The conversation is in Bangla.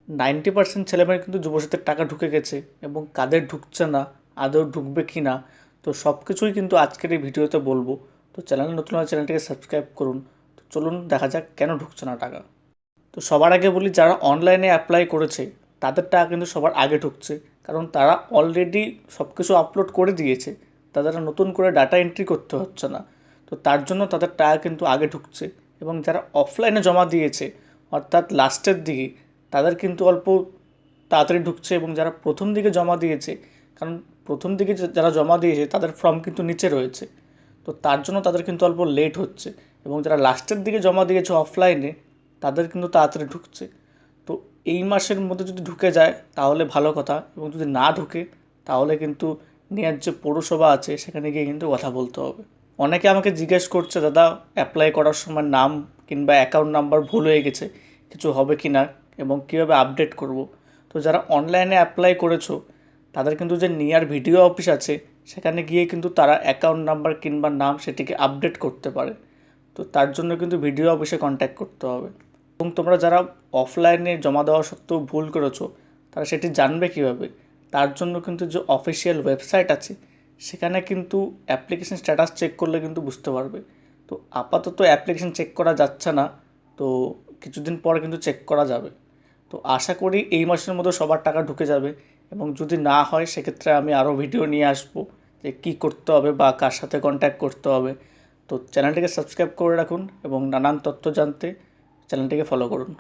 90% ছেলেমেয়ের কিন্তু যুবসাথীর টাকা ঢুকে গেছে এবং কাদের ঢুকছে না, আদৌ ঢুকবে কি না, তো সব কিছুই কিন্তু আজকের এই ভিডিওতে বলবো। তো চ্যানেলে নতুন হলে চ্যানেলটিকে সাবস্ক্রাইব করুন। তো চলুন দেখা যাক কেন ঢুকছে না টাকা। তো সবার আগে বলি, যারা অনলাইনে অ্যাপ্লাই করেছে তাদের টাকা কিন্তু সবার আগে ঢুকছে, কারণ তারা অলরেডি সব কিছু আপলোড করে দিয়েছে, তাদের আর নতুন করে ডাটা এন্ট্রি করতে হচ্ছে না। তো তার জন্য তাদের টাকা কিন্তু আগে ঢুকছে। এবং যারা অফলাইনে জমা দিয়েছে, অর্থাৎ লাস্টের দিকে, তাদের কিন্তু অল্প তাড়াতাড়ি ঢুকছে। এবং যারা প্রথম দিকে জমা দিয়েছে, কারণ প্রথম দিকে যারা জমা দিয়েছে তাদের ফর্ম কিন্তু নিচে রয়েছে, তো তার জন্য তাদের কিন্তু অল্প লেট হচ্ছে। এবং যারা লাস্টের দিকে জমা দিয়েছে অফলাইনে, তাদের কিন্তু তাড়াতাড়ি ঢুকছে। তো এই মাসের মধ্যে যদি ঢুকে যায় তাহলে ভালো কথা, এবং যদি না ঢুকে তাহলে কিন্তু নেয়ার যে পৌরসভা আছে সেখানে গিয়ে কিন্তু কথা বলতে হবে। অনেকে আমাকে জিজ্ঞেস করছে, দাদা অ্যাপ্লাই করার সময় নাম কিংবা অ্যাকাউন্ট নাম্বার ভুল হয়ে গেছে, কিছু হবে কি না এবং কীভাবে আপডেট করব। তো যারা অনলাইনে অ্যাপ্লাই করেছো তাদের কিন্তু যে নিয়ার ভিডিও অফিস আছে সেখানে গিয়ে কিন্তু তারা অ্যাকাউন্ট নাম্বার কিংবা নাম সেটিকে আপডেট করতে পারে। তো তার জন্য কিন্তু ভিডিও অফিসে কন্ট্যাক্ট করতে হবে। এবং তোমরা যারা অফলাইনে জমা দেওয়া সত্ত্বেও ভুল করেছো, তারা সেটি জানবে কীভাবে? তার জন্য কিন্তু যে অফিসিয়াল ওয়েবসাইট আছে সেখানে কিন্তু অ্যাপ্লিকেশন স্ট্যাটাস চেক করলে কিন্তু বুঝতে পারবে। তো আপাতত অ্যাপ্লিকেশন চেক করা যাচ্ছে না, তো কিছুদিন পর কিন্তু চেক করা যাবে। তো আশা করি এই মাসের মধ্যে সবার টাকা ঢুকে যাবে। এবং যদি না হয় সেক্ষেত্রে আমি আরও ভিডিও নিয়ে আসবো যে কী করতে হবে বা কার সাথে কন্ট্যাক্ট করতে হবে। তো চ্যানেলটিকে সাবস্ক্রাইব করে রাখুন এবং নানান তথ্য জানতে চ্যানেলটিকে ফলো করুন।